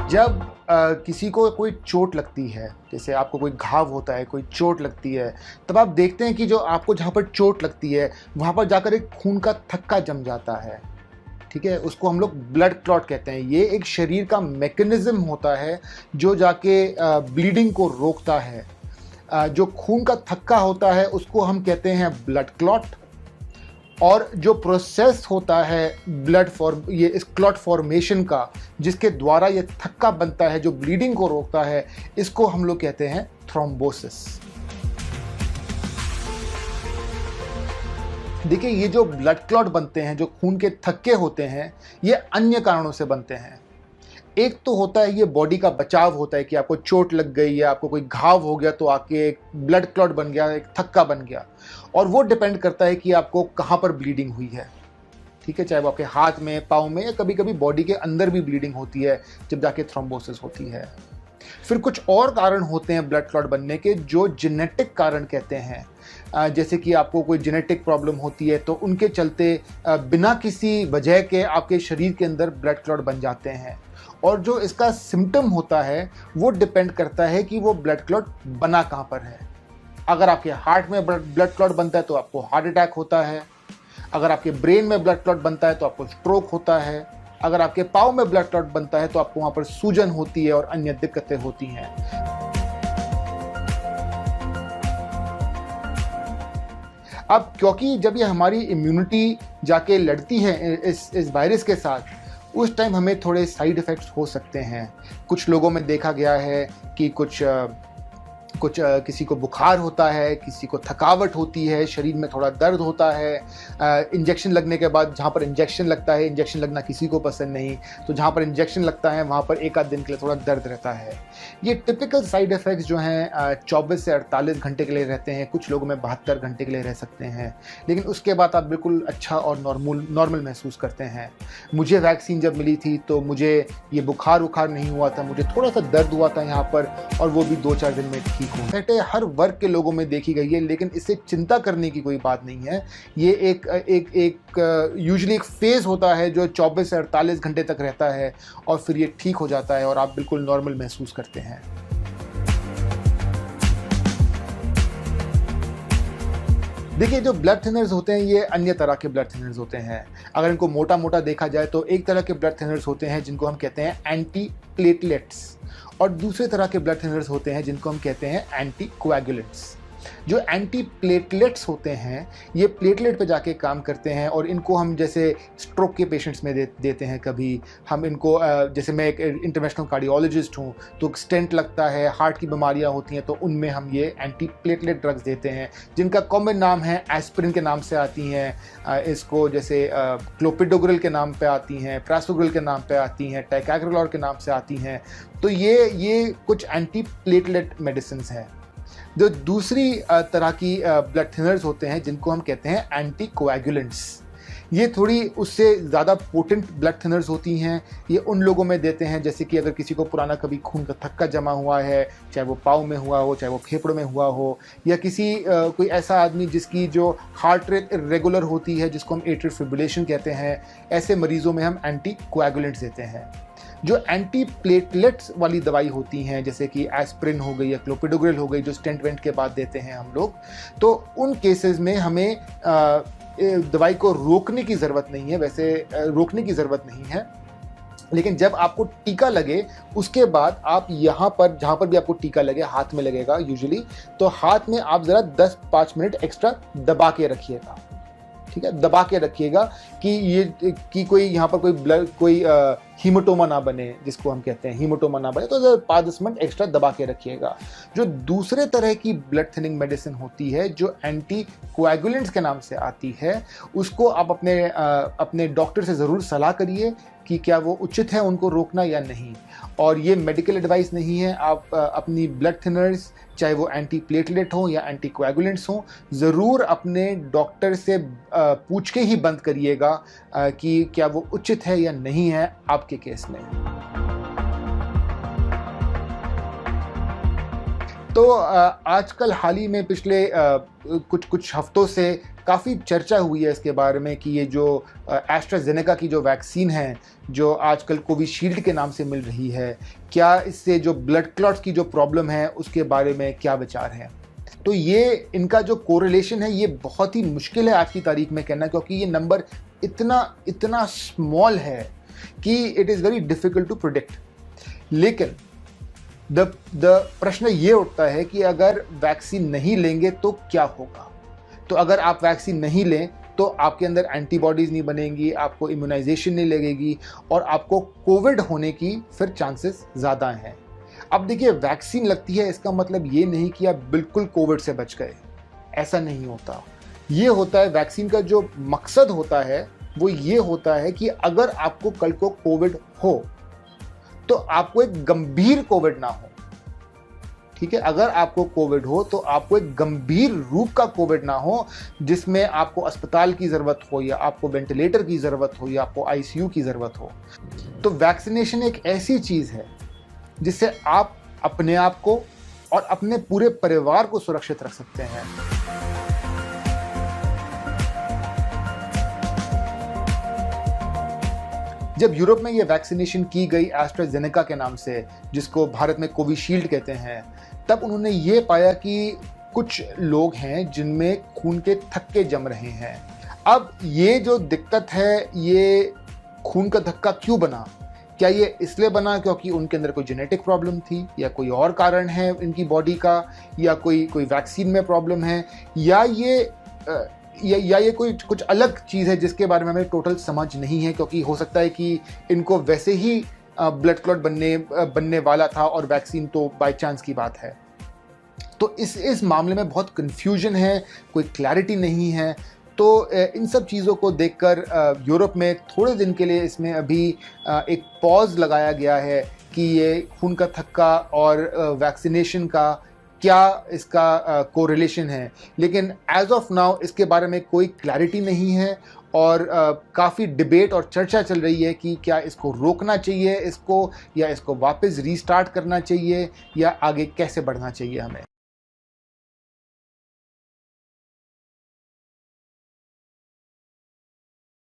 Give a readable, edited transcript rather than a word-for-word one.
जब किसी को कोई चोट लगती है, जैसे आपको कोई घाव होता है, कोई चोट लगती है, तब आप देखते हैं कि जो आपको जहाँ पर चोट लगती है वहाँ पर जाकर एक खून का थक्का जम जाता है। ठीक है, उसको हम लोग ब्लड क्लॉट कहते हैं। ये एक शरीर का मैकेनिज्म होता है जो जाके ब्लीडिंग को रोकता है। जो खून का थक्का होता है उसको हम कहते हैं ब्लड क्लॉट, और जो प्रोसेस होता है ये इस क्लॉट फॉर्मेशन का, जिसके द्वारा ये थक्का बनता है जो ब्लीडिंग को रोकता है, इसको हम लोग कहते हैं थ्रोम्बोसिस। देखिए, ये जो ब्लड क्लॉट बनते हैं, जो खून के थक्के होते हैं, ये अन्य कारणों से बनते हैं। एक तो होता है ये बॉडी का बचाव होता है कि आपको चोट लग गई या आपको कोई घाव हो गया तो आके एक ब्लड क्लॉट बन गया, एक थक्का बन गया, और वो डिपेंड करता है कि आपको कहाँ पर ब्लीडिंग हुई है। ठीक है, चाहे वो आपके हाथ में, पाँव में, या कभी कभी बॉडी के अंदर भी ब्लीडिंग होती है जब जाके थ्रोम्बोसिस होती है। फिर कुछ और कारण होते हैं ब्लड क्लॉट बनने के, जो जेनेटिक कारण कहते हैं। जैसे कि आपको कोई जेनेटिक प्रॉब्लम होती है तो उनके चलते बिना किसी वजह के आपके शरीर के अंदर ब्लड क्लॉट बन जाते हैं। और जो इसका सिम्टम होता है वो डिपेंड करता है कि वो ब्लड क्लॉट बना कहाँ पर है। अगर आपके हार्ट में ब्लड क्लॉट बनता है तो आपको हार्ट अटैक होता है। अगर आपके ब्रेन में ब्लड क्लॉट बनता है तो आपको स्ट्रोक होता है। अगर आपके पाँव में ब्लड क्लॉट बनता है तो आपको वहाँ पर सूजन होती है और अन्य दिक्कतें होती हैं। अब क्योंकि जब ये हमारी इम्यूनिटी जाके लड़ती है इस वायरस के साथ, उस टाइम हमें थोड़े साइड इफ़ेक्ट्स हो सकते हैं। कुछ लोगों में देखा गया है कि कुछ किसी को बुखार होता है, किसी को थकावट होती है, शरीर में थोड़ा दर्द होता है। इंजेक्शन लगने के बाद, जहाँ पर इंजेक्शन लगता है, इंजेक्शन लगना किसी को पसंद नहीं, तो जहाँ पर इंजेक्शन लगता है वहाँ पर एक आध दिन के लिए थोड़ा दर्द रहता है। ये टिपिकल साइड इफ़ेक्ट्स जो हैं 24 से 48 घंटे के लिए रहते हैं, कुछ लोगों में 72 घंटे के लिए रह सकते हैं, लेकिन उसके बाद आप बिल्कुल अच्छा और नॉर्मल महसूस करते हैं। मुझे वैक्सीन जब मिली थी तो मुझे ये बुखार नहीं हुआ था, मुझे थोड़ा सा दर्द हुआ था यहाँ पर, और वो भी 2-4 दिन में ठीक हो। हर वर्ग के लोगों में देखी गई है, लेकिन इससे चिंता करने की कोई बात नहीं है। ये एक यूजुअली एक फेज़ होता है जो 24 से 48 घंटे तक रहता है, और फिर ये ठीक हो जाता है और आप बिल्कुल नॉर्मल महसूस करते हैं। देखिए, जो ब्लड थिनर्स होते हैं ये अन्य तरह के ब्लड थिनर्स होते हैं। अगर इनको मोटा देखा जाए तो एक तरह के ब्लड थिनर्स होते हैं जिनको हम कहते हैं एंटी प्लेटलेट्स, और दूसरे तरह के ब्लड थिनर्स होते हैं जिनको हम कहते हैं एंटी कोएगुलेंट्स। जो एंटी प्लेटलेट्स होते हैं ये प्लेटलेट पे जाके काम करते हैं, और इनको हम जैसे स्ट्रोक के पेशेंट्स में देते हैं। कभी हम इनको जैसे मैं एक इंटरनेशनल कार्डियोलॉजिस्ट हूँ, तो स्टेंट लगता है, हार्ट की बीमारियाँ होती हैं, तो उनमें हम ये एंटी प्लेटलेट ड्रग्स देते हैं, जिनका कॉमन नाम है एस्पिरिन के नाम से आती हैं। इसको जैसे क्लोपिडोग्रिल के नाम पे आती हैं, प्रासोग्रिल के नाम पे आती हैं, टाइकाग्रिलोर के नाम से आती हैं। तो ये कुछ एंटी प्लेटलेट मेडिसिन हैं। जो दूसरी तरह की ब्लड थिनर्स होते हैं जिनको हम कहते हैं एंटी कोएगुलेंट्स, ये थोड़ी उससे ज़्यादा पोटेंट ब्लड थिनर्स होती हैं। ये उन लोगों में देते हैं जैसे कि अगर किसी को पुराना कभी खून का थक्का जमा हुआ है, चाहे वो पाँव में हुआ हो, चाहे वो फेफड़ों में हुआ हो, या किसी कोई ऐसा आदमी जिसकी जो हार्ट रेट इरेगुलर होती है, जिसको हम एट्रियल फिब्रिलेशन कहते हैं, ऐसे मरीज़ों में हम एंटी कोएगुलेंट्स देते हैं। जो एंटी प्लेटलेट्स वाली दवाई होती हैं, जैसे कि एस्पिरिन हो गई या क्लोपिडोग्रिल हो गई, जो स्टेंट वेंट के बाद देते हैं हम लोग, तो उन केसेस में हमें दवाई को रोकने की ज़रूरत नहीं है। वैसे रोकने की ज़रूरत नहीं है, लेकिन जब आपको टीका लगे उसके बाद आप यहाँ पर, जहाँ पर भी आपको टीका लगे, हाथ में लगेगा यूजुअली, तो हाथ में आप ज़रा 10-5 मिनट एक्स्ट्रा दबा के रखिएगा। ठीक है, दबा के रखिएगा कि कोई यहाँ पर कोई हीमोटोमा ना बने, जिसको हम कहते हैं हीमोटोमा ना बने, तो 5-10 मिनट एक्स्ट्रा दबा के रखिएगा। जो दूसरे तरह की ब्लड थिनिंग मेडिसिन होती है जो एंटी कोएगुलेंट्स के नाम से आती है, उसको आप अपने डॉक्टर से ज़रूर सलाह करिए कि क्या वो उचित है उनको रोकना या नहीं। और ये मेडिकल एडवाइस नहीं है। आप अपनी ब्लड थिनर्स, चाहे वो एंटी प्लेटलेट हो या एंटी कोएगुलेंट्स हो, ज़रूर अपने डॉक्टर से पूछ के ही बंद करिएगा कि क्या वो उचित है या नहीं है आपके केस में। तो आजकल हाल ही में पिछले कुछ हफ्तों से काफ़ी चर्चा हुई है इसके बारे में कि ये जो एस्ट्राजेनेका की जो वैक्सीन है, जो आजकल कोविशील्ड के नाम से मिल रही है, क्या इससे जो ब्लड क्लॉट्स की जो प्रॉब्लम है उसके बारे में क्या विचार है। तो ये इनका जो कोरिलेशन है ये बहुत ही मुश्किल है आज की तारीख में कहना, क्योंकि ये नंबर इतना स्मॉल है कि it is very difficult to predict. लेकिन द प्रश्न ये उठता है कि अगर वैक्सीन नहीं लेंगे तो क्या होगा। तो अगर आप वैक्सीन नहीं लें तो आपके अंदर एंटीबॉडीज़ नहीं बनेंगी, आपको इम्यूनाइजेशन नहीं लगेगी और आपको कोविड होने की फिर चांसेस ज़्यादा हैं। अब देखिए, वैक्सीन लगती है इसका मतलब ये नहीं कि आप बिल्कुल कोविड से बच गए, ऐसा नहीं होता। ये होता है, वैक्सीन का जो मकसद होता है वो ये होता है कि अगर आपको कल को कोविड हो तो आपको एक गंभीर कोविड ना हो। ठीक है, अगर आपको कोविड हो तो आपको एक गंभीर रूप का कोविड ना हो जिसमें आपको अस्पताल की ज़रूरत हो या आपको वेंटिलेटर की ज़रूरत हो या आपको आईसीयू की ज़रूरत हो। तो वैक्सीनेशन एक ऐसी चीज़ है जिससे आप अपने आप को और अपने पूरे परिवार को सुरक्षित रख सकते हैं। जब यूरोप में ये वैक्सीनेशन की गई एस्ट्राजेनेका के नाम से, जिसको भारत में कोविशील्ड कहते हैं, तब उन्होंने ये पाया कि कुछ लोग हैं जिनमें खून के थक्के जम रहे हैं। अब ये जो दिक्कत है, ये खून का धक्का क्यों बना? क्या ये इसलिए बना क्योंकि उनके अंदर कोई जेनेटिक प्रॉब्लम थी, या कोई और कारण है इनकी बॉडी का, या कोई वैक्सीन में प्रॉब्लम है, या ये कोई कुछ अलग चीज़ है जिसके बारे में हमें टोटल समझ नहीं है, क्योंकि हो सकता है कि इनको वैसे ही ब्लड क्लॉट बनने वाला था और वैक्सीन तो बाय चांस की बात है। तो इस मामले में बहुत कन्फ्यूजन है, कोई क्लैरिटी नहीं है। तो इन सब चीज़ों को देखकर यूरोप में थोड़े दिन के लिए इसमें अभी एक पॉज लगाया गया है कि ये खून का थक्का और वैक्सीनेशन का क्या इसका कोरिलेशन है। लेकिन एज ऑफ नाउ इसके बारे में कोई क्लैरिटी नहीं है और काफ़ी डिबेट और चर्चा चल रही है कि क्या इसको रोकना चाहिए इसको, या इसको वापस रीस्टार्ट करना चाहिए, या आगे कैसे बढ़ना चाहिए हमें।